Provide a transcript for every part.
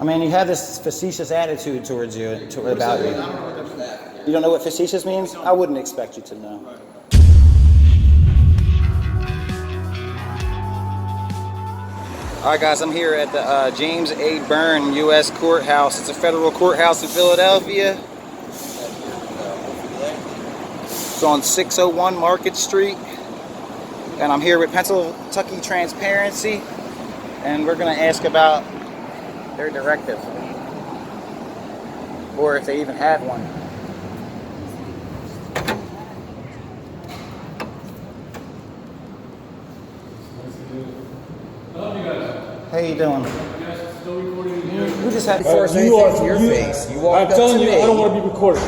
I mean, you have this facetious attitude towards you, about you. You don't know what facetious means? I wouldn't expect you to know. All right, guys, I'm here at the James A. Byrne U.S. Courthouse. It's a federal courthouse in Philadelphia. It's on 601 Market Street. And I'm here with Kentucky Transparency. And we're going to ask about their directive. Or if they even have one. How you doing? We just had Before anything to your face. You walked I'm telling up to you, me. I don't want to be recorded.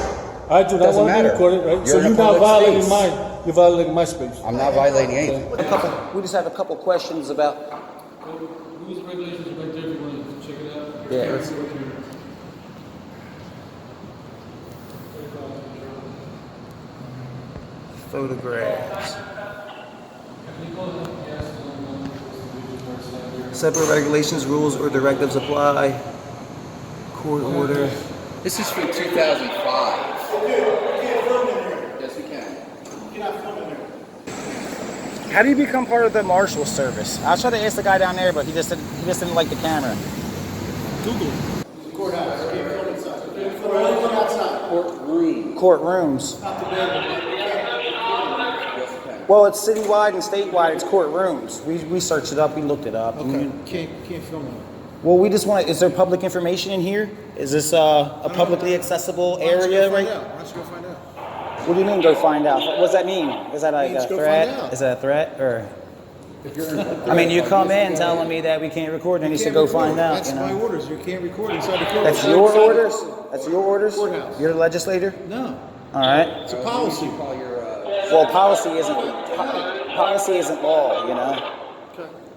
I do not want to be recorded, right? So you're not violating mine. You're violating my space. I'm not violating anything. we just have a couple questions about. Rules and regulations are right there if you want to check it out. Yeah. Let's photographs. Separate regulations, rules, or directives apply. Court order. This is from 2005. Yes, we can. How do you become part of the marshal service? I was trying to ask the guy down there, but he just didn't like the camera. Google. Courthouse. Okay, film inside. Courtroom. Courtrooms. Not the bed. Well, it's citywide and statewide. It's courtrooms. We searched it up. We looked it up. Okay, can't film it. Well, we just want to. Is there public information in here? Is this a publicly accessible area, right? Why don't you go find out? What do you mean, go find out? What does that mean? Is that like Let's a go threat? find out. Is that a threat, or? If you're I mean, you come in telling me that we can't record, and you should go find out. That's you my know? orders. You can't record inside the courthouse. That's your orders. That's your orders. Courthouse. You're the legislator. No, All right. it's a policy. Call your, Well, policy isn't law. You know.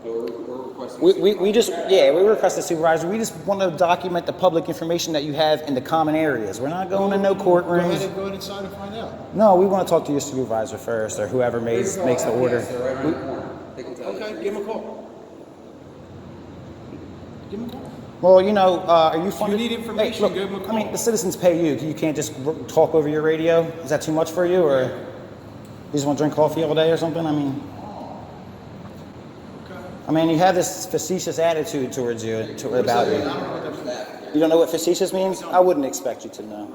we're requesting. We just we request a supervisor. We just want to document the public information that you have in the common areas. We're not going to no Go ahead courtrooms. and go inside and find out. No, we want to talk to your supervisor first, or whoever makes the order. Yes, they're right around the corner. They can tell you. Okay, give him a call. Give him a call. Well, you know, are you funded? need information, Look, give 'em a I mean, call. the citizens pay you. You can't just talk over your radio. Is that too much for you, or you just want to drink coffee all day or something? I mean, you have this facetious attitude towards you, about you. You don't know what facetious means? I wouldn't expect you to know.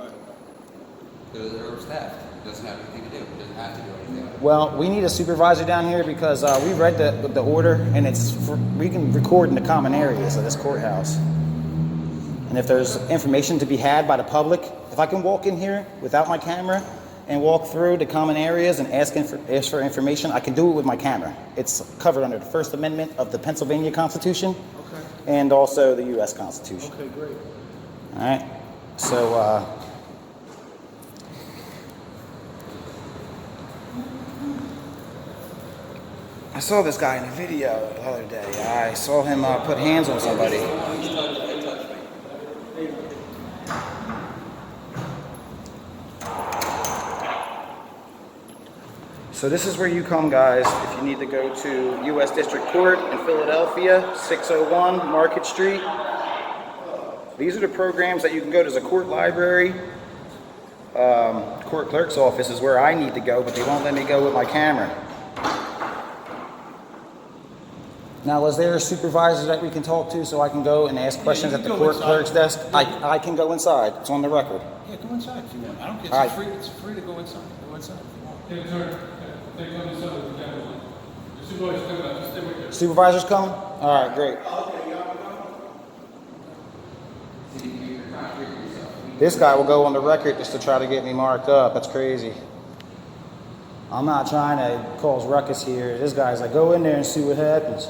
They're staff. It doesn't have anything to do. It doesn't have to do anything. Well, we need a supervisor down here because we read the order, and we can record in the common areas of this courthouse. And if there's information to be had by the public, if I can walk in here without my camera and walk through the common areas and ask for information, I can do it with my camera. It's covered under the First Amendment of the Pennsylvania Constitution and also the U.S. Constitution. Okay, great. All right. So, I saw this guy in a video the other day. I saw him put hands on somebody. So this is where you come, guys, if you need to go to U.S. District Court in Philadelphia, 601 Market Street. These are the programs that you can go to. There's a court library. Court clerk's office is where I need to go, but they won't let me go with my camera. Now, is there a supervisor that we can talk to so I can go and ask questions at the court clerk's desk? I can go inside. It's on the record. Yeah, go inside if you want. I don't care. All It's right. free. It's free to go inside. Go inside if you want. Take a turn. Take one inside with the camera. The supervisor's coming out. Just stay right there. Supervisor's coming? All right, great. This guy will go on the record just to try to get me marked up. That's crazy. I'm not trying to cause ruckus here. This guy's like, go in there and see what happens.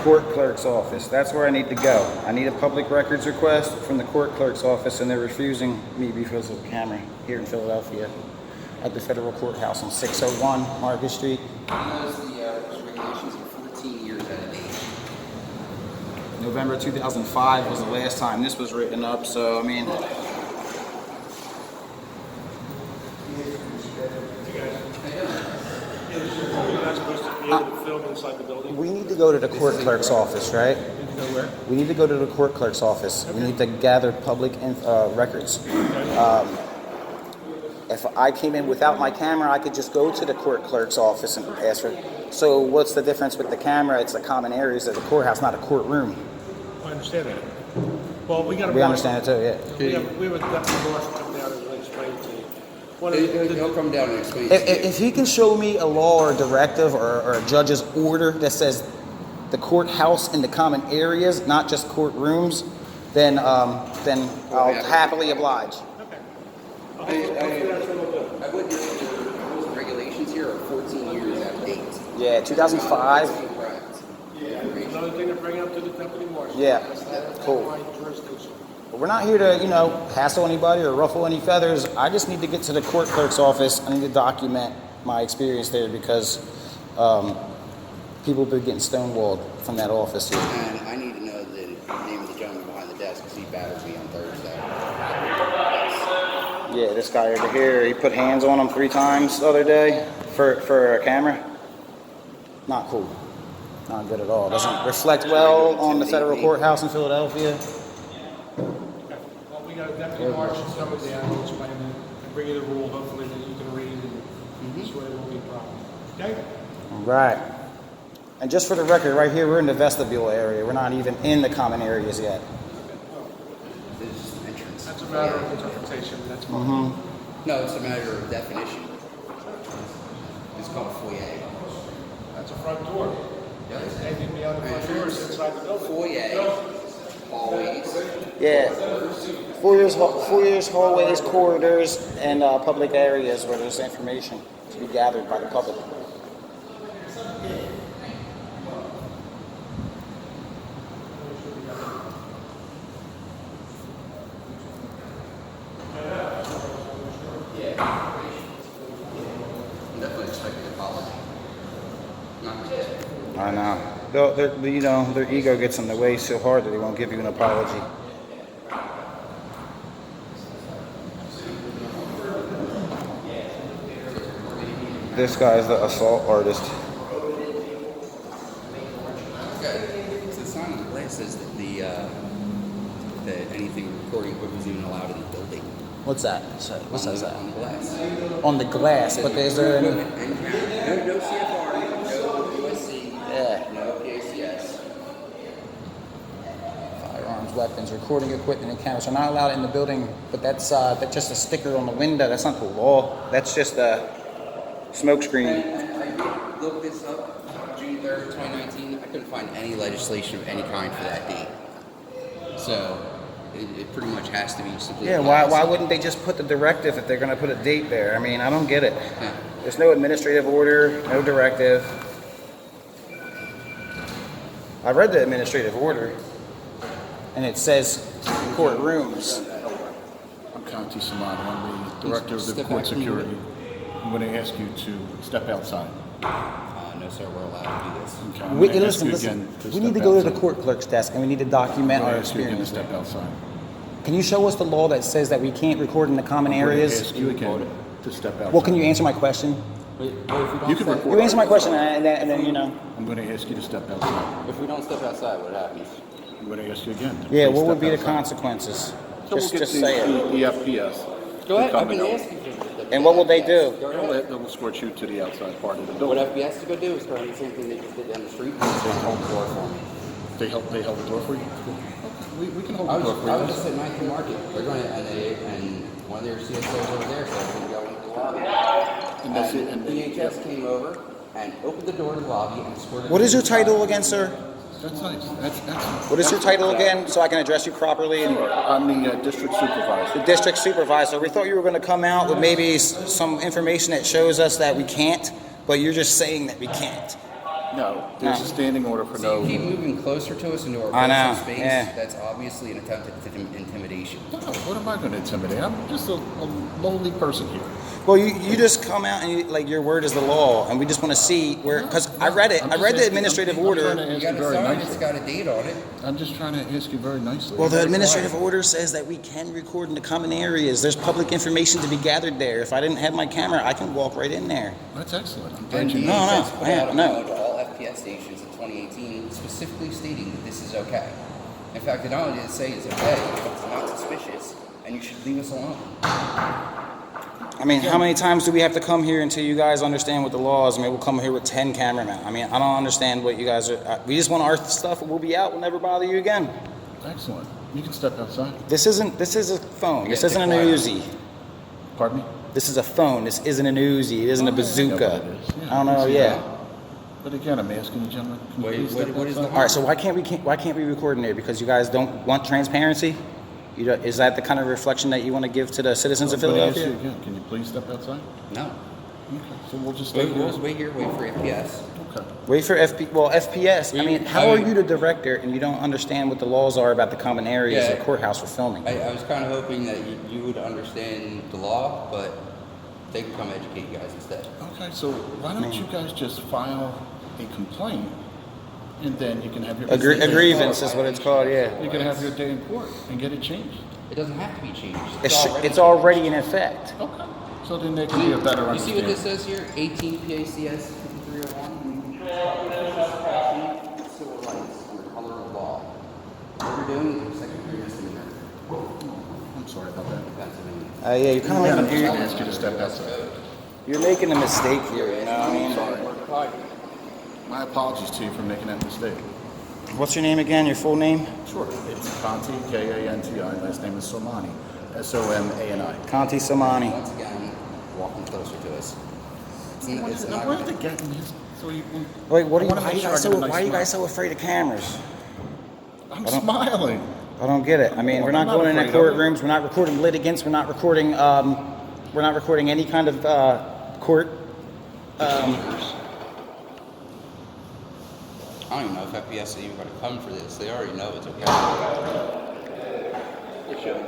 Court clerk's office. That's where I need to go. I need a public records request from the court clerk's office, and they're refusing me because of the camera here in Philadelphia at the federal courthouse on 601 Market Street. Because the regulations are 14 years out of date. November 2005 was the last time this was written up, so I mean. be able to film inside the building? We need to go to the court clerk's office, right? You need to go where? We need to go to the court clerk's office. We need to gather public records. If I came in without my camera, I could just go to the court clerk's office and ask for. So what's the difference with the camera? It's the common areas of the courthouse, not a courtroom. I understand that. Well, we got to. We understand it too, yeah. We have a deputy marshal come down and explain to you. He'll come down and explain to you. If he can show me a law or a directive or a judge's order that says the courthouse in the common areas, not just courtrooms, then I'll happily oblige. I would just the rules and regulations here are 14 years out of date. Yeah, 2005. Another thing to bring up to the deputy marshal. Yeah, That's cool. my jurisdiction. But we're not here to, hassle anybody or ruffle any feathers. I just need to get to the court clerk's office. I need to document my experience there because people have been getting stonewalled from that office here. And I need to know the name of the gentleman behind the desk because he battered me on Thursday. Yeah, this guy over here, he put hands on him 3 times the other day for a camera. Not cool. Not good at all. Doesn't reflect well on the federal courthouse in Philadelphia. Well, we got a deputy marshal coming down and explain it and bring you the rule, hopefully that you can read and this way it won't be a problem. Okay? All right. And just for the record, right here, we're in the vestibule area. We're not even in the common areas yet. This is the entrance. That's a matter of interpretation. That's fine. No, it's a matter of definition. It's called foyer. That's a front door. Yeah. Anything beyond the front door is inside the building. Foyer, hallways. Yeah. Foyers, hallways, corridors, and public areas where there's information to be gathered by the public. I'm definitely expecting an apology. Not I know. Their ego gets in the way so hard that they won't give you an apology. This guy's the assault artist. Okay. So the sign on the glass says that that anything recording equipment is even allowed in the building. What's that? What says that? On the glass. On the glass, but is there any? No CFR, no USC, Yeah. no PACS. Firearms, weapons, recording equipment, and cameras are not allowed in the building, but that's just a sticker on the window. That's not the law. That's just a smoke screen. I looked this up, June 3rd, 2019. I couldn't find any legislation of any kind for that date. So it pretty much has to be simply. Yeah, why wouldn't they just put the directive if they're going to put a date there? I mean, I don't get it. Yeah. There's no administrative order, no directive. I read the administrative order, and it says courtrooms. I'm Conti Samad. I'm the director of the Step court back from security. I'm going to ask you to step outside. No, sir, we're allowed to do this. Okay, I'm gonna ask Listen, you listen. again We step need to go to the outside. court clerk's desk, and we need to document I'm our gonna ask you again to experience. step outside. Can you show us the law that says that we can't record in the common I'm going to areas? ask you again to step outside. Well, can you answer my question? But if we don't You can record. You answer my question, and then I'm going to ask you to step outside. If we don't step outside, what happens? I'm going to ask you again. to Yeah, please what would step be the outside. consequences? So we'll get Just the say it. EFPS. Go ahead. to come I've been and asking you. And what will they do? Go ahead. They'll escort you to the outside part of the What building. FBS to go do is go do the same thing they just did down the street. They hold the door for me. They held the door for you? We can hold I the door was for you. just at Ninth and Market. They're going to, and one of their CSOs over there said they go into the lobby. And that's it. And DHS came over and opened the door to the lobby and escorted. What is your title again, sir? That's nice. That's What is your title again, so I can address you properly? And I'm the district supervisor. the district supervisor. We thought you were going to come out with maybe some information that shows us that we can't, but you're just saying that we can't. No, there's a standing order for So no. you keep moving closer to us into our I know, personal space. yeah. That's obviously an attempt at intimidation. No, what am I going to intimidate? I'm just a lowly person here. Well, you just come out and your word is the law, and we just want to see where, because I read it. I read the administrative order. I'm trying to You ask got you a very sign that's nicely. got a date on it. I'm just trying to ask you very nicely. Well, the administrative order says that we can record in the common areas. There's public information to be gathered there. If I didn't have my camera, I can walk right in there. That's excellent. I'm And glad you No, know. DHS put out a no. memo to FPS stations in 2018 specifically stating that this is okay. In fact, it not only did it say it's okay, but it's not suspicious, and you should leave us alone. I mean, how many times do we have to come here until you guys understand what the law is? I mean, we'll come here with 10 cameramen. I mean, I don't understand what you guys are. We just want our stuff, and we'll be out. We'll never bother you again. Excellent. You can step outside. This is a phone. This Yeah, isn't an take Uzi. Pardon me? This is a phone. This isn't an Uzi. It isn't a I know bazooka. what it is. Yeah, I don't I can know. see Yeah. that. But again, I'm asking you, gentlemen, can you Wait, please step what is the outside? All right. So why can't we record in there? Because you guys don't want transparency? Is that the kind of reflection that you want to give to the citizens of Let me ask you Philadelphia? again, can you please step outside? No. Okay, so we'll just stay We'll here. just wait here, wait for FPS. Okay. Wait for FPS. I mean, how are you the director and you don't understand what the laws are about the common areas of Yeah. the courthouse for filming? I was kind of hoping that you would understand the law, but they can come educate you guys instead. Okay, so why don't you guys just file a complaint, and then you can have your A grievance is what it's called. Yeah. You can have your day in court and get it changed. It doesn't have to be changed. It's already in effect. Okay. So then there can be a better You see understanding. what this says here? 18 PACS 5301. Civil rights under color of law. What we're doing is a second-degree misdemeanor. I'm sorry about that. Pennsylvania. Yeah, you're kind Yeah, I'm of just making gonna ask you to step outside. you're making a mistake here. You know what I mean? Sorry. My apologies to you for making that mistake. What's your name again? Your full name? Sure. It's Conti, K-A-N-T-I. Last name is Somani, S-O-M-A-N-I. Conti Somani. Once again, walking closer to us. It's Now, not where's gonna- the getting his? So you, Wait, what are you? I wanna Why are make you sure guys I so? get a nice Why are you guys smile. so afraid of cameras? I'm smiling. I don't get it. I mean, we're not I'm not going into afraid of it. courtrooms. We're not recording litigants. We're not recording. We're not recording any kind of court. I don't even know if FPS is even going to come for this. They already know it's okay. They should.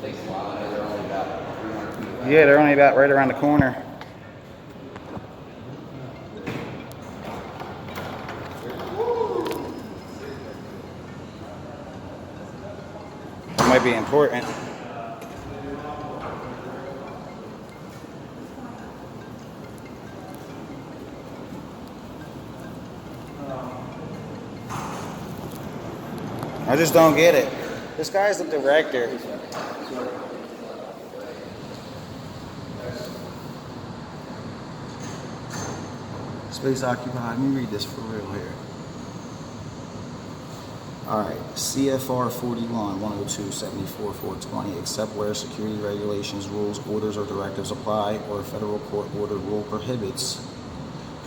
Takes a while. I know they're only about 300 feet away. Yeah, they're only about right around the corner. It might be important. I just don't get it. This guy's the director. Space occupied. Let me read this for real here. Alright, CFR 41, 102, 74, 420, except where security regulations, rules, orders, or directives apply, or a federal court order rule prohibits.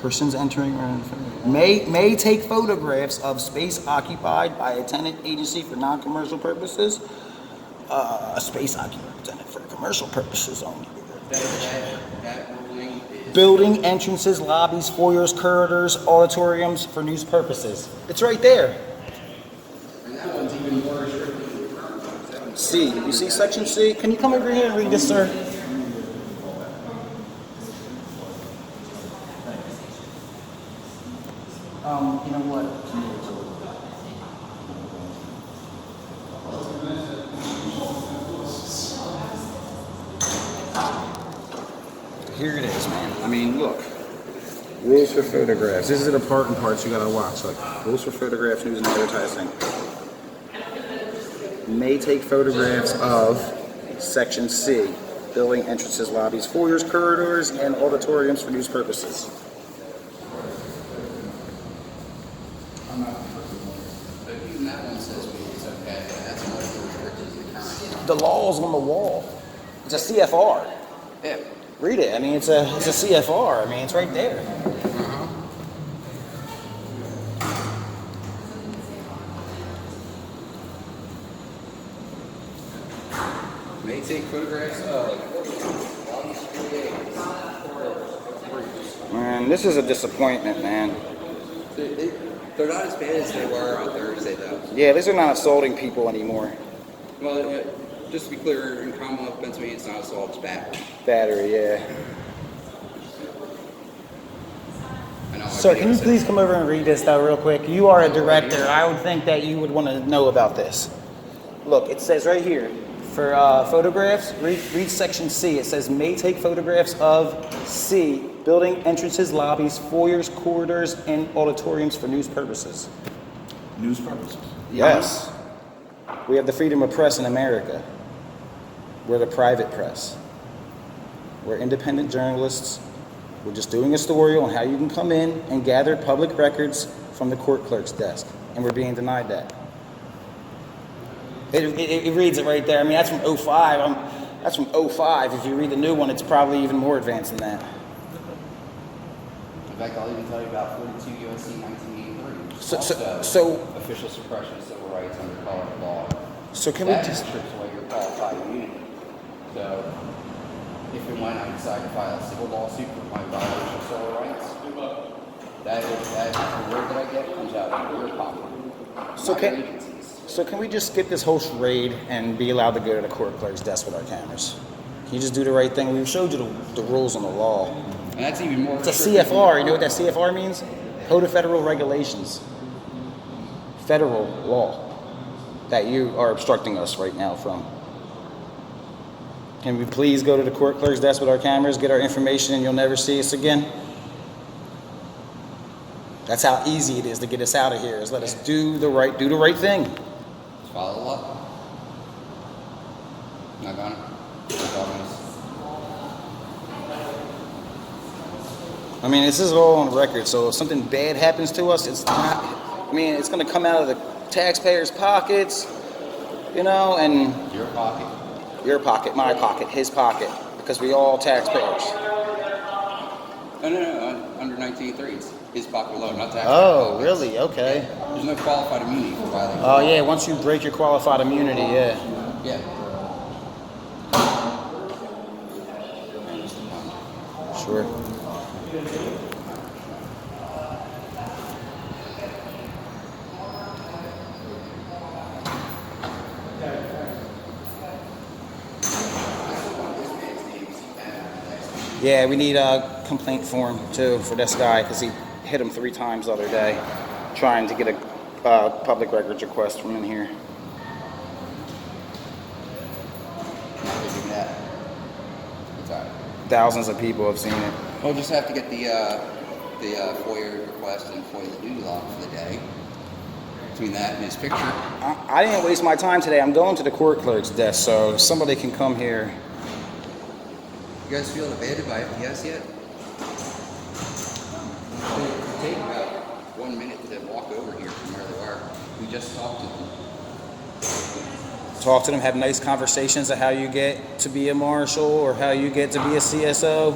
Persons entering or may take photographs of space occupied by a tenant agency for non-commercial purposes. A space occupied tenant for commercial purposes only. That ruling is... Building entrances, lobbies, foyers, corridors, auditoriums for news purposes. It's right there. And that one's even more restrictive than the current one. C. You see section C? Can you come over here and read this, sir? You know what? Here it is, man. I mean, look. Rules for photographs. This is the important parts you gotta watch. Like, rules for photographs, news and advertising. May take photographs of section C. Building entrances, lobbies, foyers, corridors, and auditoriums for news purposes. But even that one says it's okay. That's much more restrictive than the current one. The law's on the wall. It's a CFR. Yeah. Read it. I mean, it's a CFR. I mean, it's right there. May take photographs of... Man, this is a disappointment, man. They're not as bad as they were on Thursday, though. Yeah, these are not assaulting people anymore. Well, just to be clear, in Commonwealth, Pennsylvania, it's not assault, it's battery. Battery, yeah. I know, Sir, can you please come over and read this, though, real quick? You are a director. I would think that you would want to know about this. Look, it says right here, For photographs, read section C. It says may take photographs of C, building entrances, lobbies, foyers, corridors, and auditoriums for news purposes. News purposes. Yes. We have the freedom of press in America. We're the private press. We're independent journalists. We're just doing a story on how you can come in and gather public records from the court clerk's desk. And we're being denied that. It reads it right there. I mean, that's from 05. That's from 05. If you read the new one, it's probably even more advanced than that. In fact, I'll even tell you about 42 U.S.C. 1983, which is So official suppression of civil rights under color of law. So can That we just... strips away your qualified immunity. So, if and when I decide to file a civil lawsuit for my violation of civil rights, that reward that I get comes out of your pocket. So not can- your agency's. So can we just skip this whole charade and be allowed to go to the court clerk's desk with our cameras? Can you just do the right thing? We've showed you the rules on the law. And that's even more. It's a CFR. You know what that CFR means? Code of Federal Regulations. Federal law that you are obstructing us right now from. Can we please go to the court clerk's desk with our cameras, get our information, and you'll never see us again? That's how easy it is to get us out of here. Is let us do the right thing. Just follow the law. Not gonna. I mean, this is all on record, so if something bad happens to us, it's not, I mean, it's going to come out of the taxpayers' pockets, you know, and Your pocket. your pocket, my pocket, his pocket, because we all taxpayers. No. Under 1983, it's his pocket alone, not taxpayer Oh, pockets. really? Okay. There's no qualified immunity for violating. Oh, yeah, once you break your qualified immunity, yeah. Yeah. Sure. Yeah, we need a complaint form too for this guy because he hit him 3 times the other day trying to get a public records request from in here. Give me that. It's all right. Thousands of people have seen it. We'll just have to get the FOIA request and FOIA duty log for the day. Between that and his picture. I didn't waste my time today. I'm going to the court clerk's desk, so somebody can come here. You guys feel abandoned by FPS yet? It take about 1 minute to walk over here from where they are. We just talked to them. Talk to them, have nice conversations of how you get to be a marshal or how you get to be a CSO.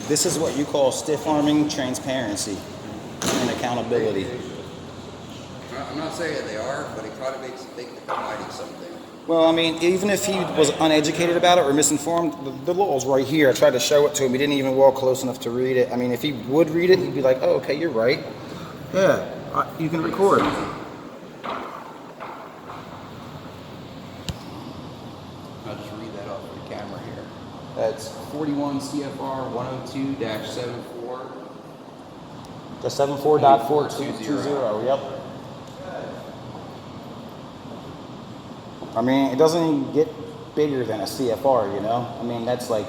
This is what you call stiff-arming transparency and accountability. I'm not saying they are, but it kind of makes you think they're hiding something. Well, I mean, even if he was uneducated about it or misinformed, the law's right here. I tried to show it to him. He didn't even walk close enough to read it. I mean, if he would read it, he'd be like, oh, okay, you're right. Yeah, you can record. I'll just read that off the camera here. That's 41 CFR 102-74. The 74.420, yep. I mean, it doesn't even get bigger than a CFR, you know? I mean, that's like,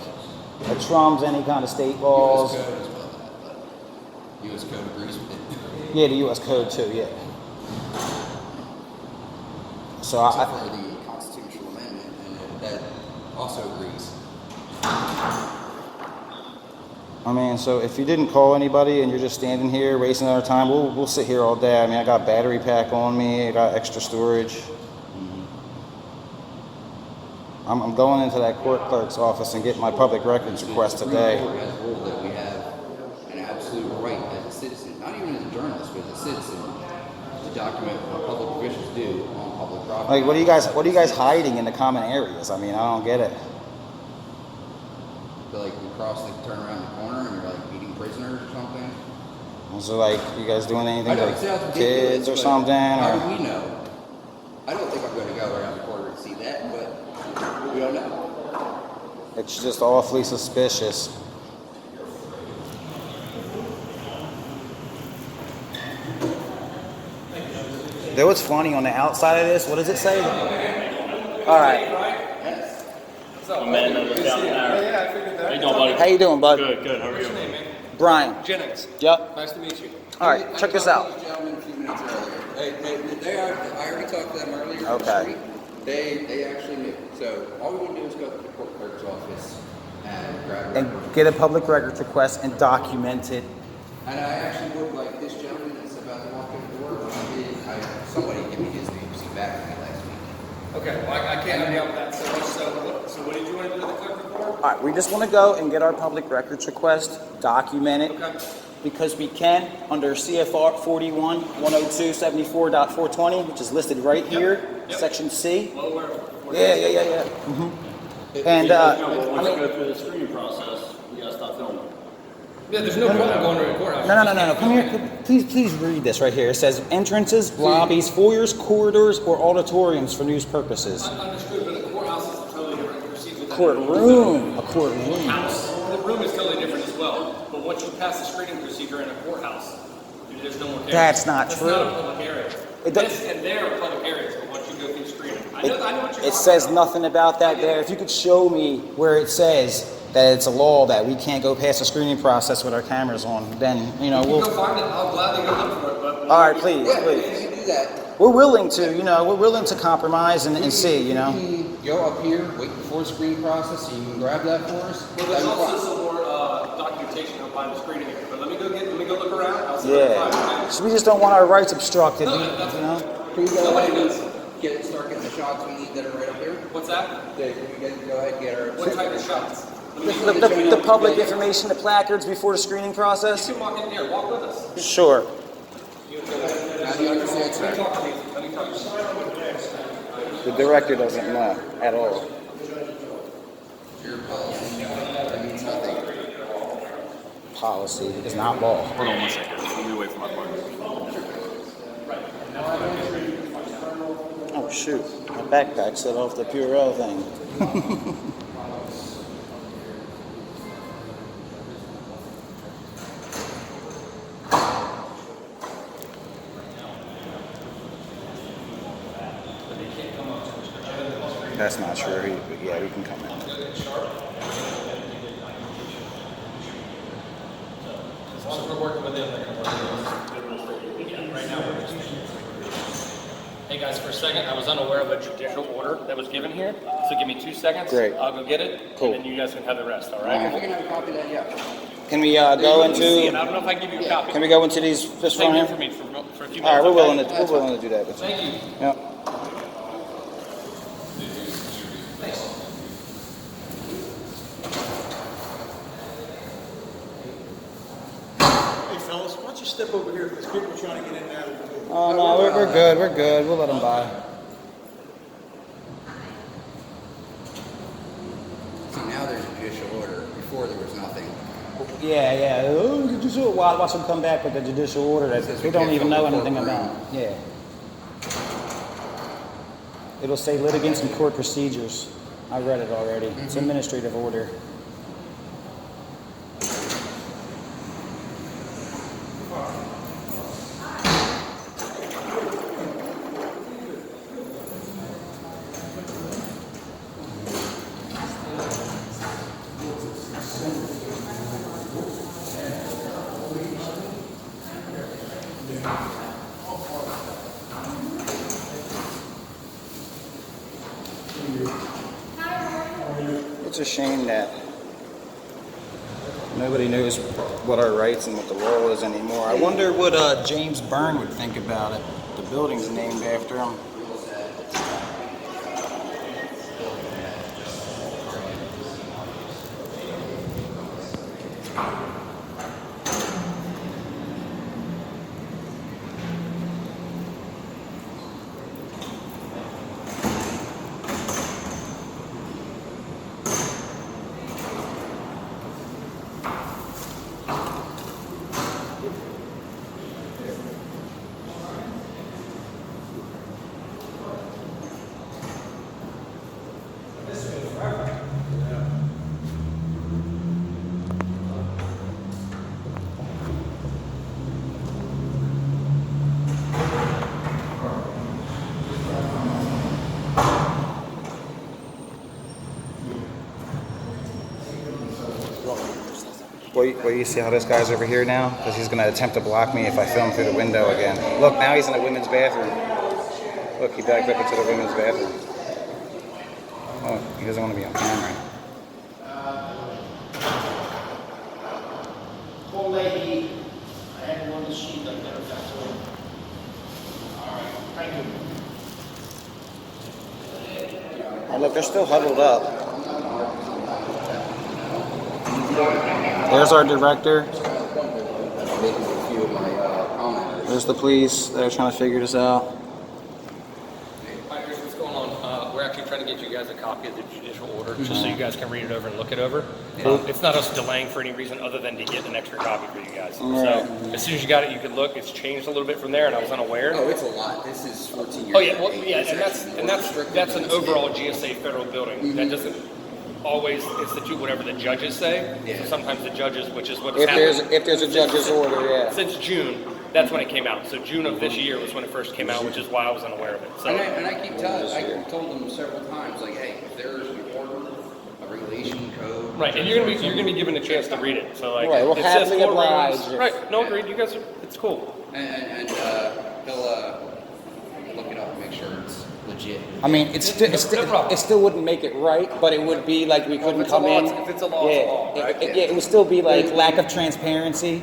it trumps any kind of state laws. U.S. code as well, but U.S. code agrees with it. Yeah, the U.S. code too, yeah. So Except for the constitutional amendment, and that also agrees. I mean, so if you didn't call anybody and you're just standing here wasting our time, we'll sit here all day. I mean, I got battery pack on me, I got extra storage. I'm going into that court clerk's office and get my public records request today. The Supreme Court has ruled that we have an absolute right as a citizen, not even as a journalist, but as a citizen, to document what public officials do on public property. Like, what are you guys hiding in the common areas? I mean, I don't get it. So, like, we turn around the corner and you're like meeting prisoners or something. So, like, you guys doing anything I know, like it sounds ridiculous, kids or but something? How Or do we know? I don't think I'm going to go around the corner and see that, but we don't know. it's just awfully suspicious. Though it's funny on the outside of this, what does it say? All right. Man, that was down there. I figured How you doing, buddy? How you doing, bud? Good, good. How are you? What's your name, man? Brian. Jennings. Yep. Nice to meet you. All right, check this out. These gentlemen a few minutes earlier. I already talked to them earlier on the Okay. street. They actually knew. So all we want to do is go to the court clerk's office and grab a And record. get a public records request and document it. And I actually would like this gentleman that's about to walk in the door. Somebody give me his name. He back to me last week. Okay, well, I can't help you out with that. So what did you want to do with the clerk report? All right, we just want to go and get our public records request, document it. Okay. Because we can, under CFR 41-102-74.420, which is listed right here, Yep. section C. Well aware of it. Yeah. And, Once you go through the screening process, we gotta stop filming. Yeah, there's no problem going to the courthouse. no. Come here. Please read this right here. It says entrances, lobbies, foyers, corridors, or auditoriums for news purposes. Understood, but the courthouse is a totally different procedure. Courtroom. A courtroom. The room is totally different as well. But once you pass the screening procedure in a courthouse, there's no more cameras. That's not true. That's not a public area. It does- This and there are public areas, but once you go through screening. I know what you're It talking says about. nothing about that there. If you could show me where it says that it's a law that we can't go past the screening process with our cameras on, then, You go we'll... find it, I'll gladly go look for it, but. All right, please. Yeah, if you do that, We're willing to compromise and see, you can go up here, wait before the screening process, so you can grab that for us. Well, there's That'd be also fine. some more documentation up behind the screening area, but let me go look around. I'll see what I Yeah. find. So we just don't want our rights obstructed, No, you that's- know? Can we go Nobody ahead does. and start getting the shots we need that are right up here? What's that? Can we go ahead and get our... What type of shots? Let me The public information, the placards before the screening process? You can walk in here, walk with us. Sure. How do you understand, sir? Talk to me. Let me talk to you. The director doesn't know at all. Your policy, that means nothing. Policy is not law. Hold on 1 second. Let me wait for my partner. Oh, shoot. My backpack set off the Purell thing. That's not true. Yeah, we can come in. So we're working with them, they're gonna work with us. Yeah, right now we're just. Hey guys, for a second, I was unaware of a judicial order that was given here, so give me 2 seconds. Great. I'll go get it, Cool. and then you guys can have the rest, all If right? we can have a copy of that, yeah. Can we go Let me see it. into? I don't know if I can give you a copy. Can we go into these this Save one it here? for me for a few minutes. All right, we're okay? willing to do that. Thank you. Yep. Hey fellas, why don't you step over here because people are trying to get in and out of the building. Oh no, we're good. We're good. We'll let them by. See, now there's a judicial order. Before there was nothing. Yeah. Oh, judicial. Watch them come back with the judicial order that we don't even know anything about. Yeah. It'll say litigants and court procedures. I read it already. It's administrative order. It's a shame that nobody knows what our rights and what the law is anymore. I wonder what James Byrne would think about it. The building's named after him. Well, you see how this guy's over here now? Because he's going to attempt to block me if I film through the window again. Look, now he's in the women's bathroom. Look, he backed up into the women's bathroom. Oh, he doesn't want to be on camera. Poor lady, I had one of the sheet up there, that's all. All right, thank you. Oh, look, they're still huddled up. There's our director. Making a few of my comments. There's the police. They're trying to figure this out. Alright, here's what's going on. We're actually trying to get you guys a copy of the judicial order, just so you guys can read it over and look it over. It's not us delaying for any reason other than to get an extra copy for you guys. So as soon as you got it, you could look. It's changed a little bit from there, and I was unaware. Oh, it's a lot. This is 14 years. Oh yeah, well, old. yeah, It's and actually more restrictive that's an than the state. overall GSA federal building. That doesn't always institute whatever the judges say. Yeah. So sometimes the judges, which is what has happened. If there's a judge's order, yeah. Since June, that's when it came out. So June of this year was when it first came out, which is why I was unaware of it. So And I keep telling, I told them several times, like, hey, if there's an order, a regulation code. right, and you're gonna be given a chance to read it. So like, Right, we'll it says happily courtrooms. oblige. Right, no, agreed. You guys are. It's cool. And he'll look it up and make sure it's legit. I mean, it still wouldn't make it right, but it would be like we couldn't it's a come law, in. if it's a law, it's a law, right? It would still be like lack of transparency,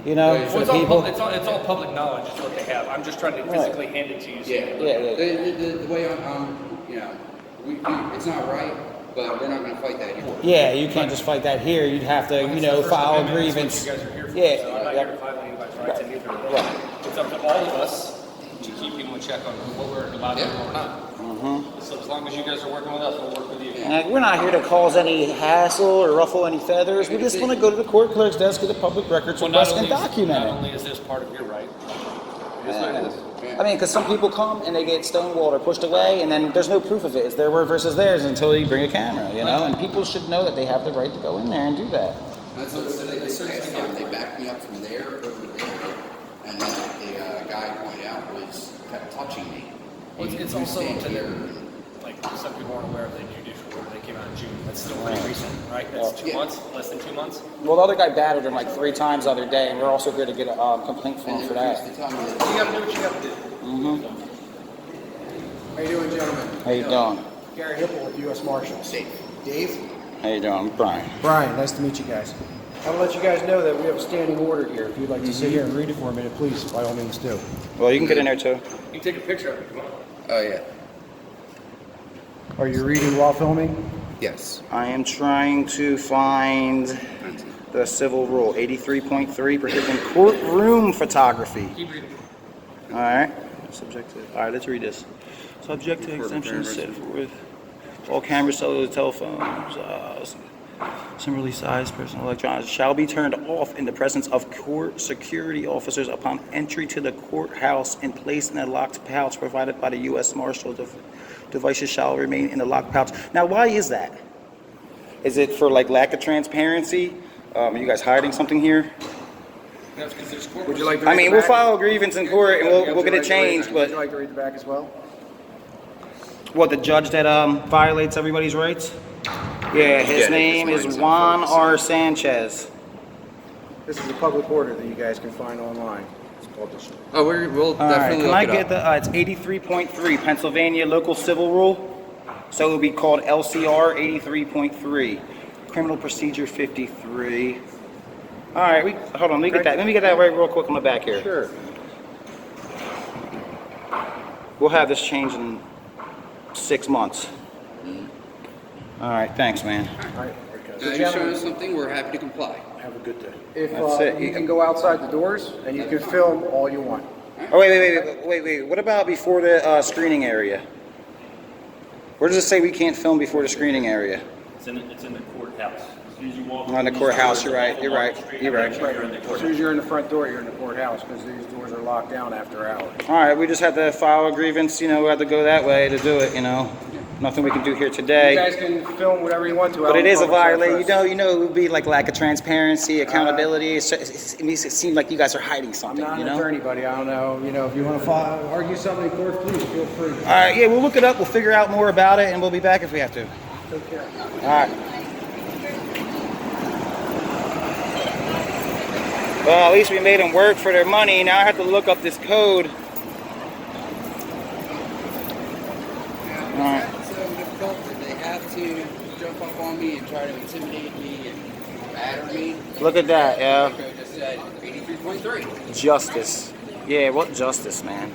you know, Well, for Well, the people. it's all public knowledge. Is what they have. I'm just trying to physically hand it to you. So Yeah. Yeah. The way I'm, you know, it's not right, but we're not going to fight that anymore. Yeah, you can't just fight that here. You'd have to, you know, file a grievance. You guys are here for. Yeah, So I'm not yeah. here to violate anybody's rights, and neither are they. It's up to all of us to keep people in check on what we're allowed to do and what we're not. So as long as you guys are working with us, we'll work with you. We're not here to cause any hassle or ruffle any feathers. We just want to go to the court clerk's desk, get the public records request, and document not it. only is this part of your right, it is what it is. I mean, because some people come and they get stonewalled or pushed away, and then there's no proof of it. It's their word versus theirs until you bring a camera, you know? And people should know that they have the right to go in there and do that. That's what they last time. They backed me up from there over there, and then the guy pointed out kept touching me. Well, it's He was also standing to here. like some people aren't aware of the judicial order that came out in June. That's still pretty recent, right? That's 2 months, less than 2 months. Well, the other guy battered him like 3 times the other day, and we're also here to get a complaint form And for they that. refused to tell me that. You gotta do what you gotta do. How you doing, gentlemen? How you doing? Gary Hipple with U.S. Marshals. Dave? How you doing? I'm Brian. Brian, nice to meet you guys. I want to let you guys know that we have a standing order here. If you'd like to sit here and read it for a minute, please, by all means do. Well, you can get in there too. You can take a picture of it if you want. Oh yeah. Are you reading while filming? Yes. I am trying to find the civil rule 83.3 prohibiting courtroom photography. Keep reading. All right. Subject to. All right. Let's read this. Subject to exemptions set forth. All cameras, cellular telephones, similarly sized personal electronics shall be turned off in the presence of court security officers upon entry to the courthouse and placed in a locked pouch provided by the U.S. Marshal. Devices shall remain in the locked pouch. Now, why is that? Is it for like lack of transparency? Are you guys hiding something here? That's because there's court. Would you like to I read mean, the we'll back? file a grievance in court and we'll get it changed, Would but you like to read the back as well? what, the judge that violates everybody's rights? Yeah, his name is Juan R. Sanchez. This is a public order that you guys can find online. It's called the... Oh, we'll All right, definitely can I look it get up. the, it's 83.3, Pennsylvania Local Civil Rule. So it will be called LCR 83.3, Criminal Procedure 53. All right, hold on, let me get that right real quick on the back here. Sure. We'll have this changed in 6 months. All right, thanks, man. All right. Now you're showing us something, we're happy to comply. Have a good day. If That's it. you can go outside the doors and you can film all you want. Oh, wait. What about before the screening area? Where does it say we can't film before the screening area? It's in the courthouse. As soon as you walk On the courthouse, you're right. You're right. You're in the As courthouse. soon as you're in the front door, you're in the courthouse because these doors are locked down after hours. All right, we just have to file a grievance. You know, we have to go that way to do it. You know, nothing we can do here You today. guys can film whatever you want to. But out it in is a public violation. surface. You know, it would be like lack of transparency, accountability. It makes it seem like you guys are hiding I'm something. not You an know. attorney, buddy. I don't know. You know, if you want to argue something in court, please feel free. All right, yeah, we'll look it up. We'll figure out more about it, and we'll be back if we have to. Take care. All right. Well, at least we made them work for their money. Now I have to look up this code. Alright. It's so difficult that they have to jump up on me and try to intimidate me and batter me. Look at that, yeah. Like I just said, 83.3. Justice. Yeah, what justice, man?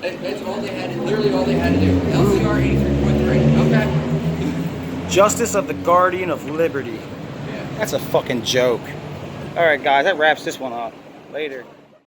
That's all they had, literally all they had to do. LCR 83.3. Okay. Justice of the Guardian of Liberty. Yeah. That's a fucking joke. Alright, guys, that wraps this one up. Later.